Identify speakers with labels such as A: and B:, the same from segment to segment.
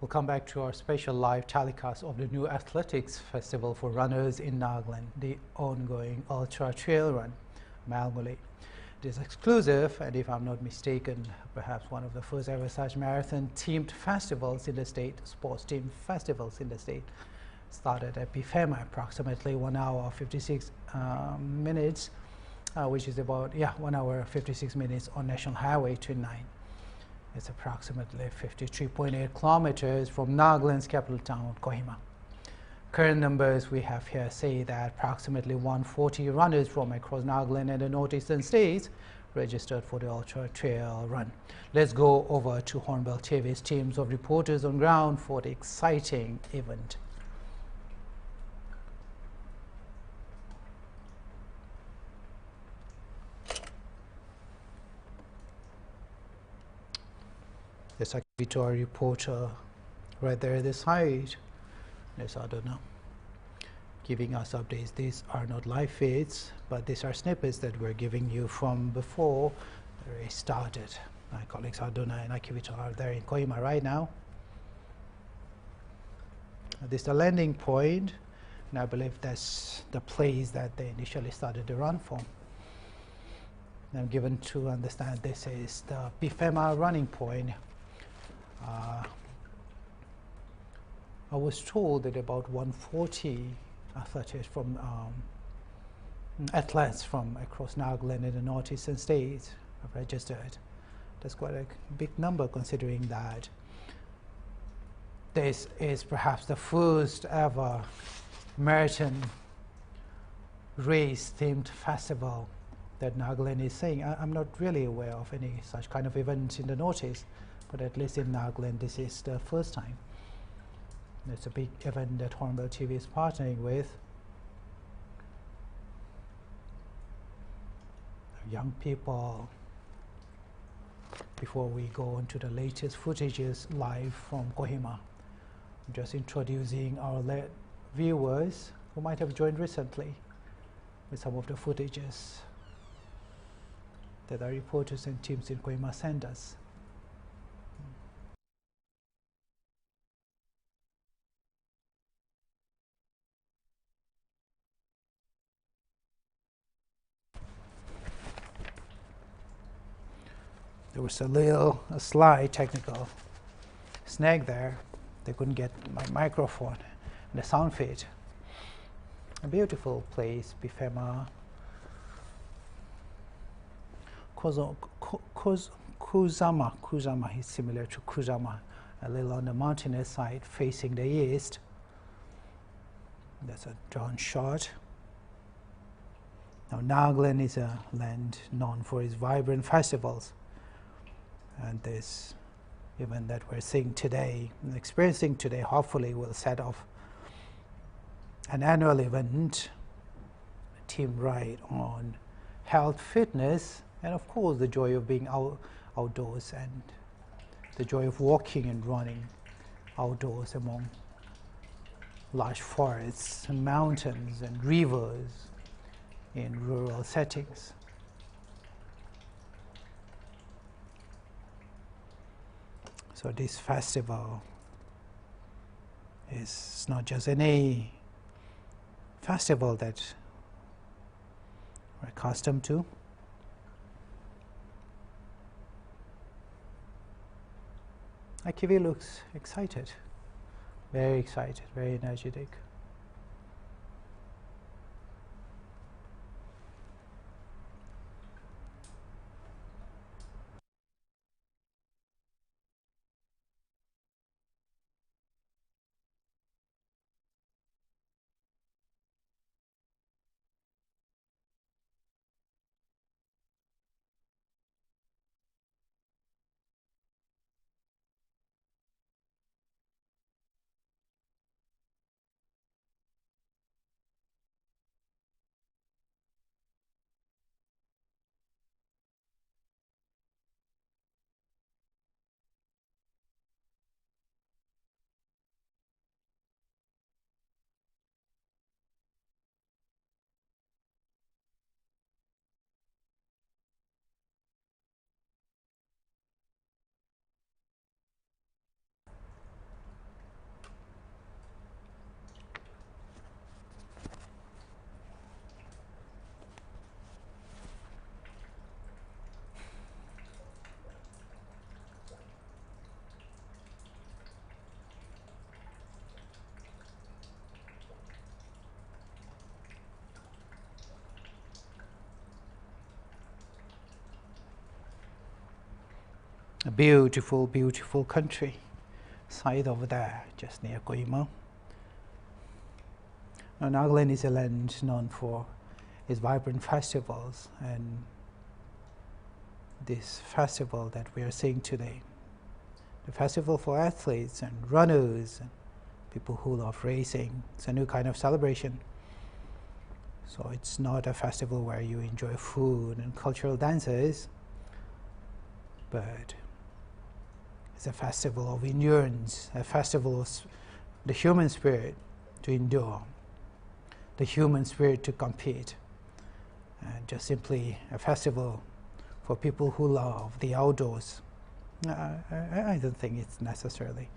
A: We'll come back to our special live telecast of the new athletics festival for runners in Nagaland, the ongoing Ultra Trail Run, Malmulay. It is exclusive, and if I'm not mistaken, perhaps one of the first ever such marathon themed festivals in the state, sports themed festivals in the state. Started at Bifema, approximately 1 hour 56 minutes, which is about 1 hour 56 minutes on National Highway 29. It's approximately 53.8 kilometers from Nagaland's capital town, Kohima. Current numbers we have here say that approximately 140 runners from across Nagaland and the northeastern states registered for the Ultra Trail Run. Let's go over to Hornbill TV's teams of reporters on ground for the exciting event. There's actually our reporter right there at the side. There's Adona giving us updates. These are not live feeds, but these are snippets that we're giving you from before the race started. My colleagues Adona and Akivito are there in Kohima right now. This is the landing point, and I believe that's the place that they initially started the run from. I'm given to understand this is the Bifema running point. I was told that about 140 athletes from athletes from across Nagaland and the northeastern states have registered. That's quite a big number, considering that this is perhaps the first ever marathon race themed festival that Nagaland is saying. I'm not really aware of any such kind of event in the northeast, but at least in Nagaland this is the first time. It's a big event that Hornbill TV is partnering with. Young people. Before we go into the latest footages live from Kohima, I'm just introducing our viewers who might have joined recently with some of the footages that our reporters and teams in Kohima send us. There was a slight technical snag there. They couldn't get my microphone and the sound feed. A beautiful place, Bifema. Kuzama is similar to Kuzama, a little on the mountainous side facing the east. That's a drone shot. Now, Nagaland is a land known for its vibrant festivals. And this event that we're seeing today and experiencing today hopefully will set off an annual event, a team ride on health, fitness, and of course the joy of being outdoors and the joy of walking and running outdoors among large forests and mountains and rivers in rural settings. So this festival is not just any festival that we're accustomed to. Akivi looks excited, very energetic. A beautiful, beautiful country. Site over there, just near Kohima. Now, Nagaland is a land known for its vibrant festivals, and this festival that we are seeing today, the festival for athletes and runners and people who love racing, it's a new kind of celebration. So it's not a festival where you enjoy food and cultural dances, but it's a festival of endurance, a festival of the human spirit to endure, the human spirit to compete, and just simply a festival for people who love the outdoors. I don't think it's necessarily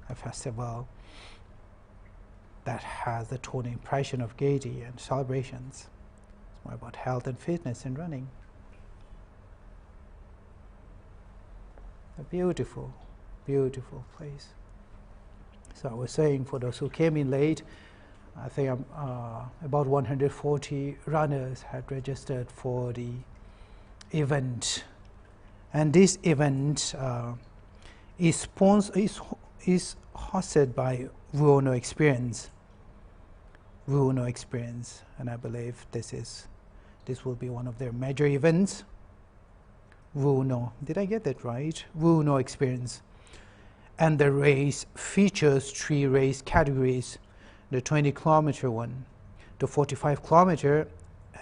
A: a festival that has the total impression of gaiety and celebrations. It's more about health and fitness and running. A beautiful, beautiful place. So I was saying, for those who came in late, I think about 140 runners had registered for the event, and this event is hosted by Wuono Experience. Wuono Experience, and I believe this will be one of their major events. Wuono, did I get that right? Wuono Experience, and the race features 3 race categories: the 20-kilometer one, the 45-kilometer,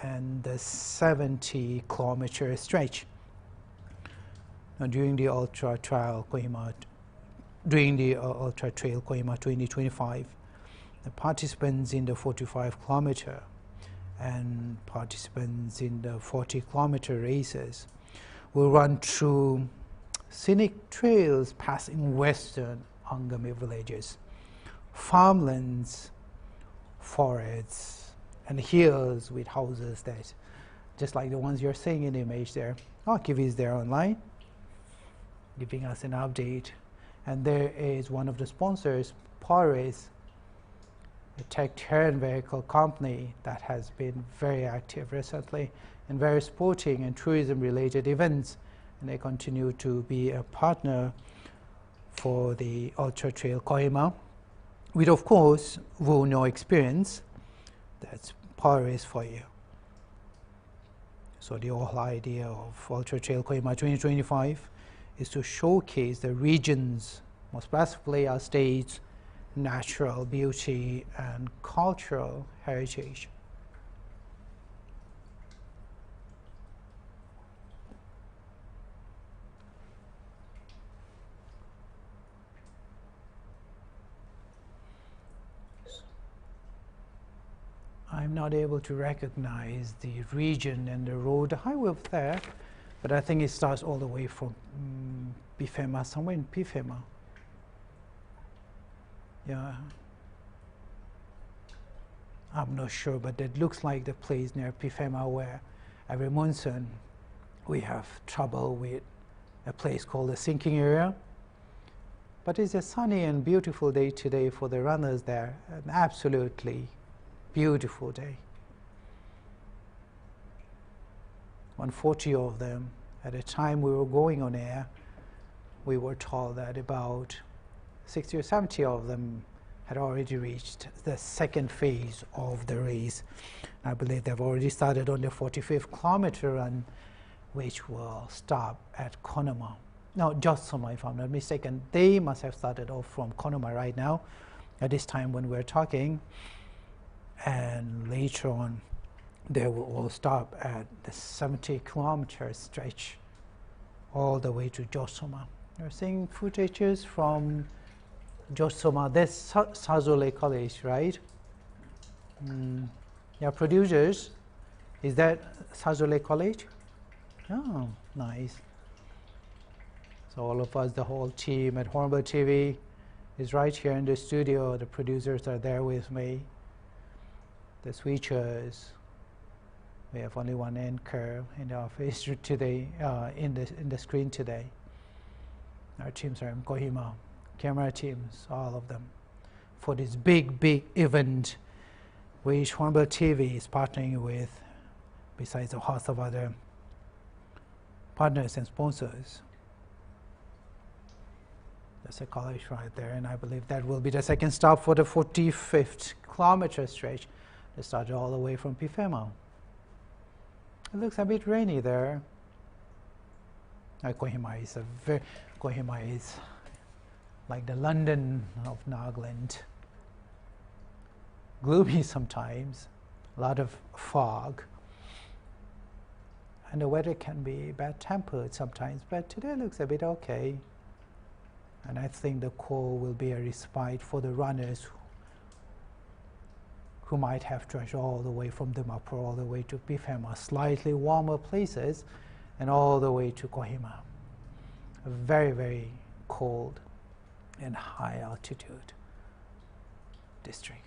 A: and the 70-kilometer stretch. Now, during the Ultra Trail Kohima 2025, the participants in the 45-kilometer and participants in the 40-kilometer races will run through scenic trails passing western Angami villages, farmlands, forests, and hills with houses that, just like the ones you're seeing in the image there. Kiwi is there online, giving us an update. And there is one of the sponsors, Paris, a tech-terrain vehicle company that has been very active recently in various sporting and tourism-related events, and they continue to be a partner for the Ultra Trail Kohima, with, of course, Wuono Experience. That's Paris for you. So the whole idea of Ultra Trail Kohima 2025 is to showcase the region's, more specifically our state's, natural beauty and cultural heritage. I'm not able to recognize the region and the road, the highway up there, but I think it starts all the way from Pifema, somewhere in Pifema. Yeah, I'm not sure, but it looks like the place near Pifema where every monsoon we have trouble with a place called the sinking area. But it's a sunny and beautiful day today for the runners there, an absolutely beautiful day. 140 of them. At the time we were going on air, we were told that about 60 or 70 of them had already reached the second phase of the race. I believe they've already started on the 45th kilometer run, which will stop at Konoma. No, Josoma, if I'm not mistaken. They must have started off from Konoma right now, at this time when we're talking. And later on, they will all stop at the 70-kilometer stretch all the way to Josoma. You're seeing footages from Josoma. That's Sazole College, right? Yeah, producers, is that Sazole College? Oh, nice. So all of us, the whole team at Hornbill TV is right here in the studio. The producers are there with me. The switchers. We have only one anchor in the office today, in the screen today. Our teams are in Kohima, camera teams, all of them, for this big event which Hornbill TV is partnering with, besides a host of other partners and sponsors. There's a college right there, and I believe that will be the second stop for the 45th kilometer stretch. They started all the way from Pifema. It looks a bit rainy there. Kohima is like the London of Nagaland. Gloomy sometimes, a lot of fog, and the weather can be bad-tempered sometimes, but today looks a bit okay. And I think the cold will be a respite for the runners who might have trudged all the way from Dimapur all the way to Pifema, slightly warmer places, and all the way to Kohima, a very, very cold and high altitude district.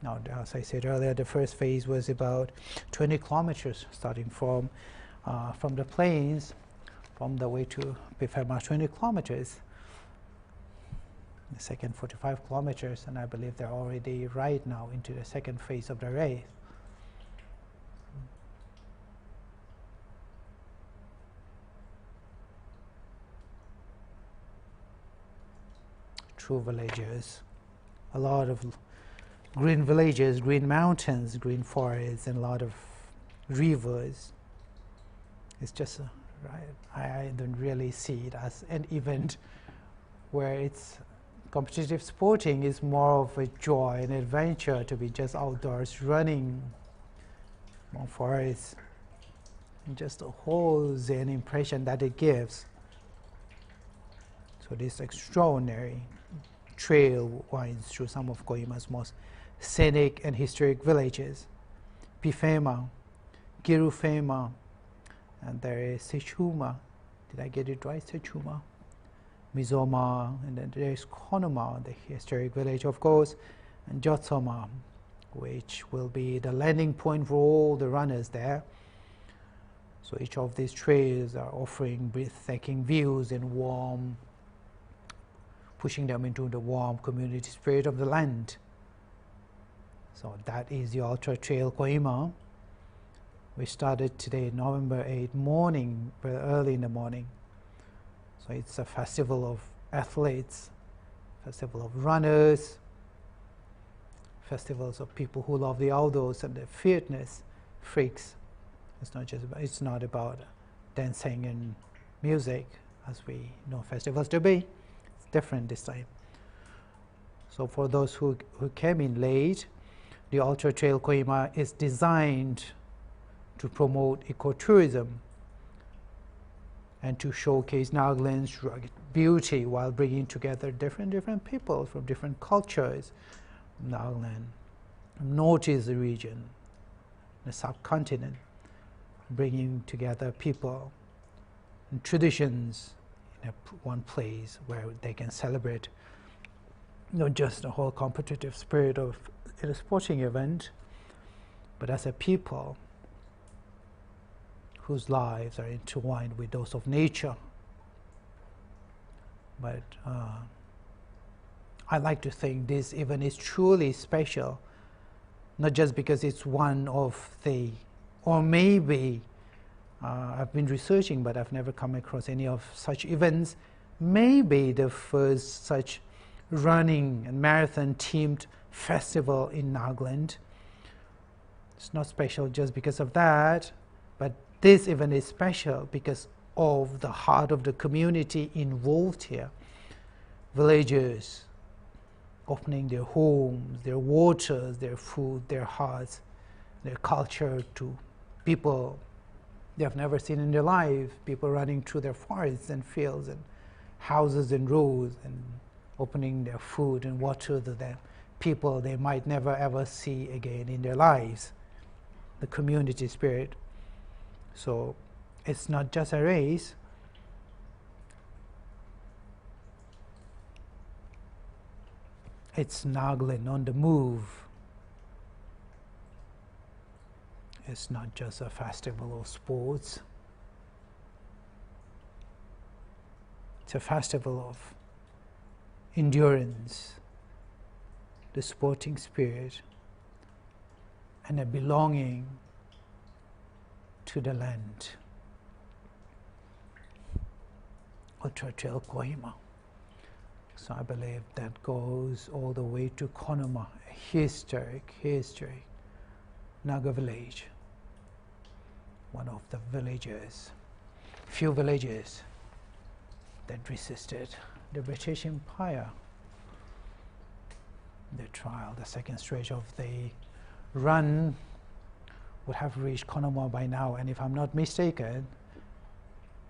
A: Now, as I said earlier, the first phase was about 20 kilometers, starting from the plains, from the way to Pifema, 20 kilometers. The second 45 kilometers, and I believe they're already right now into the second phase of the race. True villages, a lot of green villages, green mountains, green forests, and a lot of rivers. It's just, I don't really see it as an event where it's competitive sporting. Is more of a joy and adventure to be just outdoors running more forests, and just the whole Zen impression that it gives. So this extraordinary trail winds through some of Kohima's most scenic and historic villages. Pifema, Girufema, and there is Sechuma. Did I get it right? Sechuma. Mizoma, and then there is Konoma, the historic village, of course, and Jotsoma, which will be the landing point for all the runners there. So each of these trails are offering breathtaking views and warm, pushing them into the warm community spirit of the land. So that is the Ultra Trail Kohima. We started today, November 8 morning, very early in the morning. So it's a festival of athletes, festival of runners, festivals of people who love the outdoors and the fitness freaks. It's not about dancing and music as we know festivals to be. It's different this time. So for those who came in late, the Ultra Trail Kohima is designed to promote ecotourism and to showcase Nagaland's rugged beauty while bringing together different people from different cultures. Nagaland, Northeast region, the subcontinent, bringing together people and traditions in one place where they can celebrate not just the whole competitive spirit of a sporting event, but as a people whose lives are intertwined with those of nature. But I like to think this event is truly special, not just because it's one of the, or maybe I've been researching, but I've never come across any of such events, maybe the first such running and marathon themed festival in Nagaland. It's not special just because of that, but this event is special because of the heart of the community involved here. Villagers opening their homes, their waters, their food, their hearts, their culture to people they have never seen in their life. People running through their forests and fields and houses and roads and opening their food and water to them. People they might never ever see again in their lives. The community spirit. So it's not just a race, it's Nagaland on the move. It's not just a festival of sports, it's a festival of endurance, the sporting spirit, and a belonging to the land. Ultra Trail Kohima. So I believe that goes all the way to Konoma, a historic Naga village, one of the villages, few villages that resisted the British Empire. The trial, the second stage of the run would have reached Konoma by now, and if I'm not mistaken,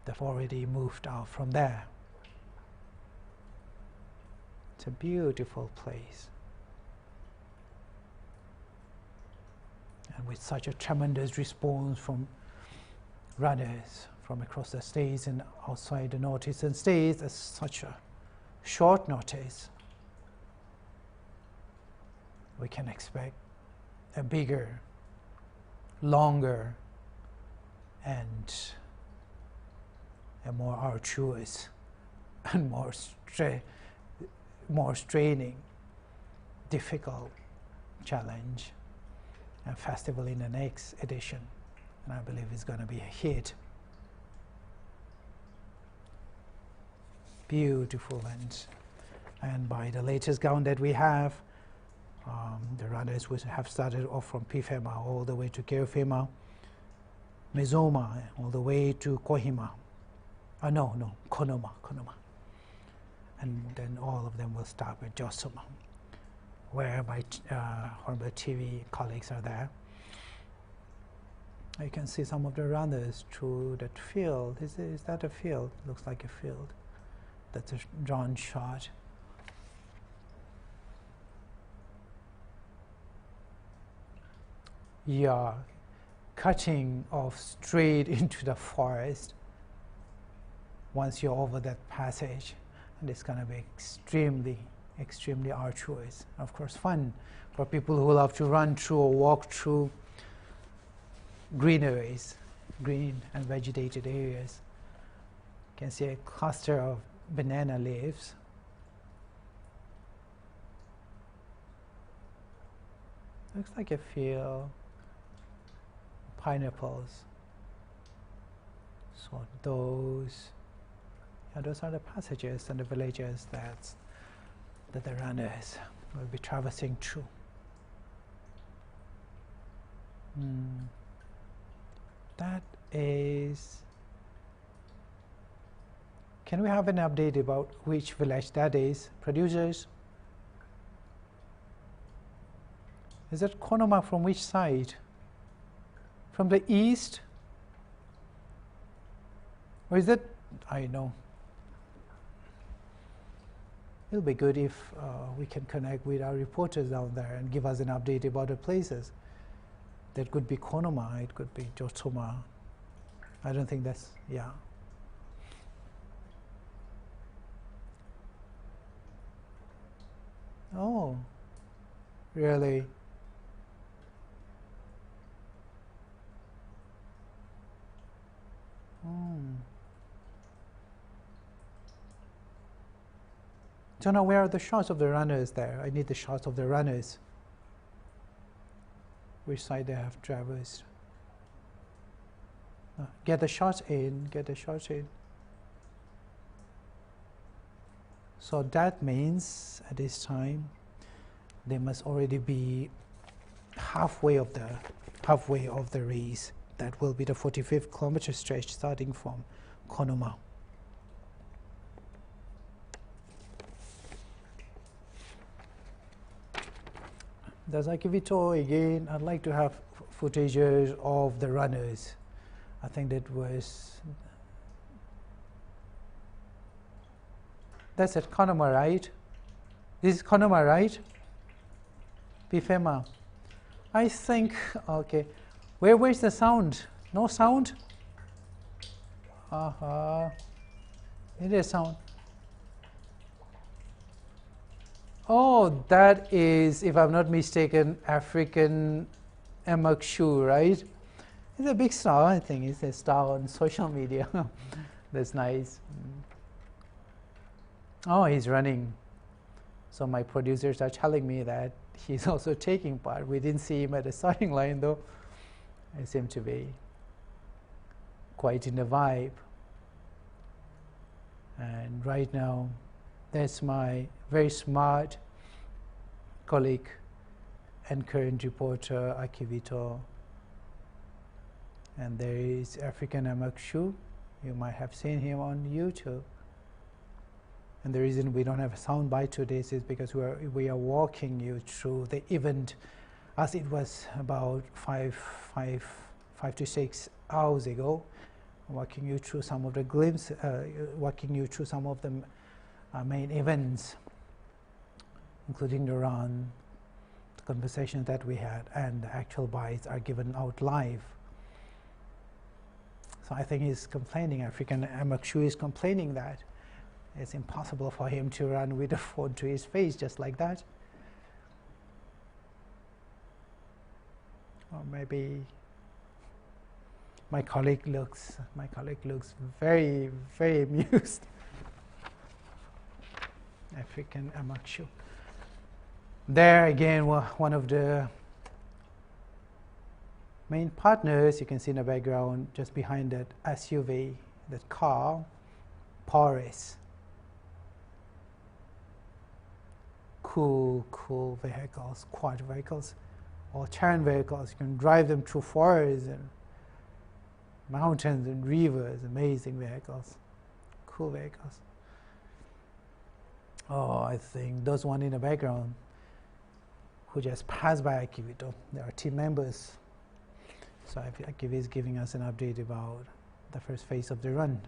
A: they've already moved out from there. It's a beautiful place. And with such a tremendous response from runners from across the states and outside the northeastern states, at such a short notice, we can expect a bigger, longer, and a more arduous and more straining, difficult challenge and festival in the next edition, and I believe it's going to be a hit. Beautiful, and by the latest count that we have, the runners would have started off from Pifema all the way to Keofema, Mizoma all the way to Kohima. Konoma. And then all of them will start with Josuma, where my Hornbill TV colleagues are there. You can see some of the runners through that field. Is that a field? Looks like a field. That's a drone shot. Yeah, cutting off straight into the forest once you're over that passage, and it's going to be extremely arduous. Of course, fun for people who love to run through or walk through green and vegetated areas. You can see a cluster of banana leaves. Looks like a field. Pineapples. So those are the passages and the villages that the runners will be traversing through. That is. Can we have an update about which village that is? Producers? Is it Konoma from which side? From the east? Or is it? I know. It'll be good if we can connect with our reporters down there and give us an update about the places. That could be Konoma, it could be Josuma. I don't think that's, yeah. Oh, really? So now where are the shots of the runners there? I need the shots of the runners. Which side they have traversed. Get the shots in, So that means at this time they must already be halfway of the race. That will be the 45 kilometer stretch starting from Konoma. Dasakivito again. I'd like to have footage of the runners. I think that was. That's at Konoma, right? This is Konoma, right? Pifema. I think, okay. Where's the sound? No sound? It is sound. Oh, that is, if I'm not mistaken, African Emak shoe, right? It's a big star, I think. It's a star on social media. That's nice. Oh, he's running. So my producers are telling me that he's also taking part. We didn't see him at the starting line, though. I seem to be quite in the vibe. And right now, that's my very smart colleague and current reporter, Akivito. And there is African Amakshu. You might have seen him on YouTube. And the reason we don't have a sound bite today is because we are walking you through the event as it was about five to 6 hours ago. Walking you through some of the walking you through some of the main events, including the run, the conversations that we had, and the actual bites are given out live. So I think he's complaining, African Amakshu is complaining that it's impossible for him to run with a phone to his face just like that. Or maybe my colleague looks very, very amused. African Amakshu. There again, one of the main partners, you can see in the background, just behind that SUV, that car, Paris. Cool vehicles, quad vehicles, all-terrain vehicles. You can drive them through forests and mountains and rivers. Amazing vehicles, cool vehicles. Oh, I think those one in the background who just passed by Akivito, they are team members. So Akivito is giving us an update about the first phase of the run.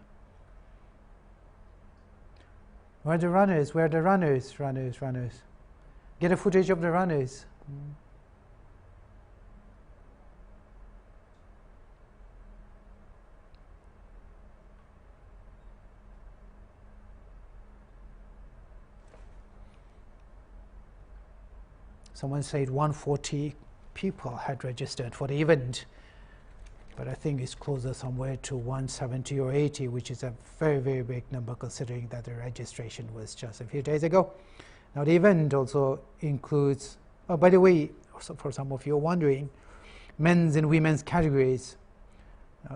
A: Where are the runners? Where are the runners? Runners. Get a footage of the runners. Someone said 140 people had registered for the event, but I think it's closer somewhere to 170 or 80, which is a very, very big number considering that the registration was just a few days ago. Now the event also includes, oh, by the way, for some of you wondering, men's and women's categories.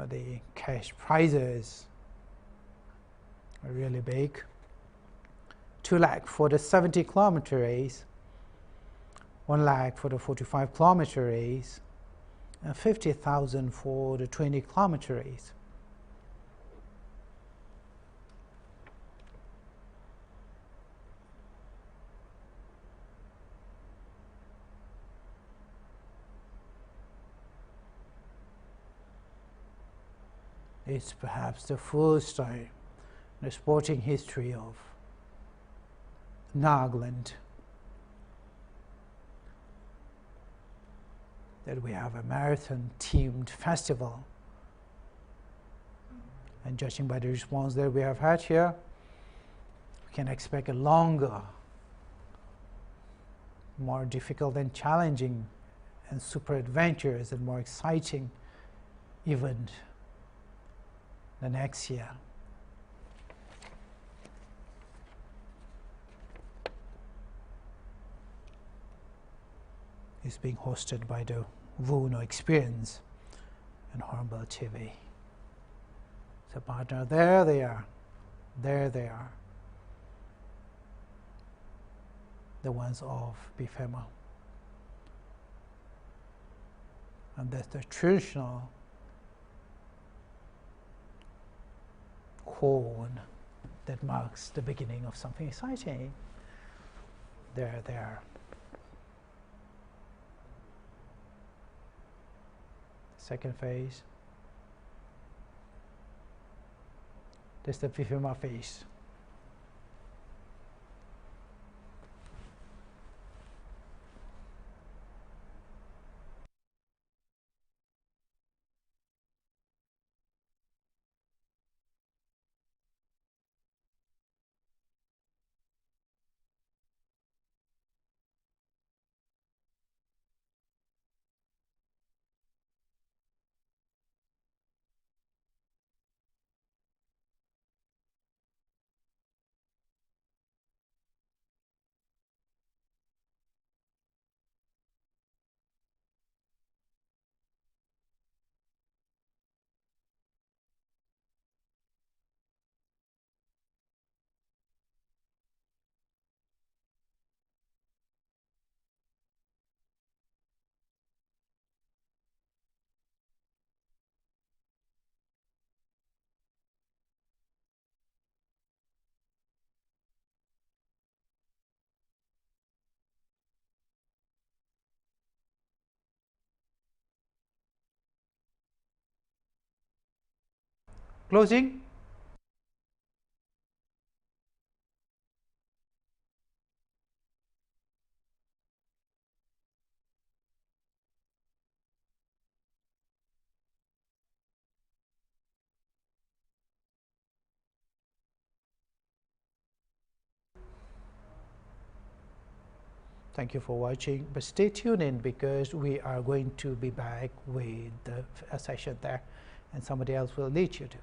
A: The cash prizes are really big. 2 lakh for the 70-kilometer race, 1 lakh for the 45-kilometer race, and 50,000 for the 20-kilometer race. It's perhaps the first time in the sporting history of Nagaland that we have a marathon-themed festival. And judging by the response that we have had here, we can expect a longer, more difficult and challenging and super adventurous and more exciting event the next year. It's being hosted by the Vuno Experience and Hornbill TV. So partner, there they are. There they are. The ones of Bifema. And that's the traditional horn that marks the beginning of something exciting. There they are. Second phase. That's the Bifema phase. Closing. Thank you for watching, but stay tuned in because we are going to be back with a session there and somebody else will lead you to.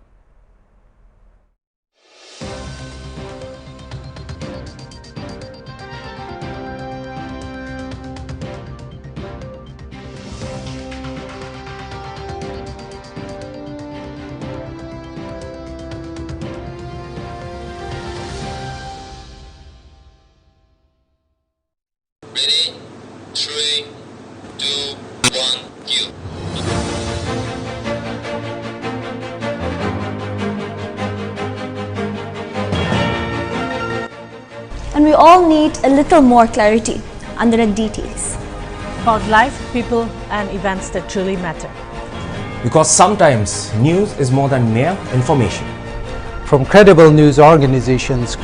B: Ready? 3, 2, 1, go.
C: And we all need a little more clarity under the details.
D: About life, people and events that truly matter.
E: Because sometimes news is more than mere information.
A: From credible news organizations,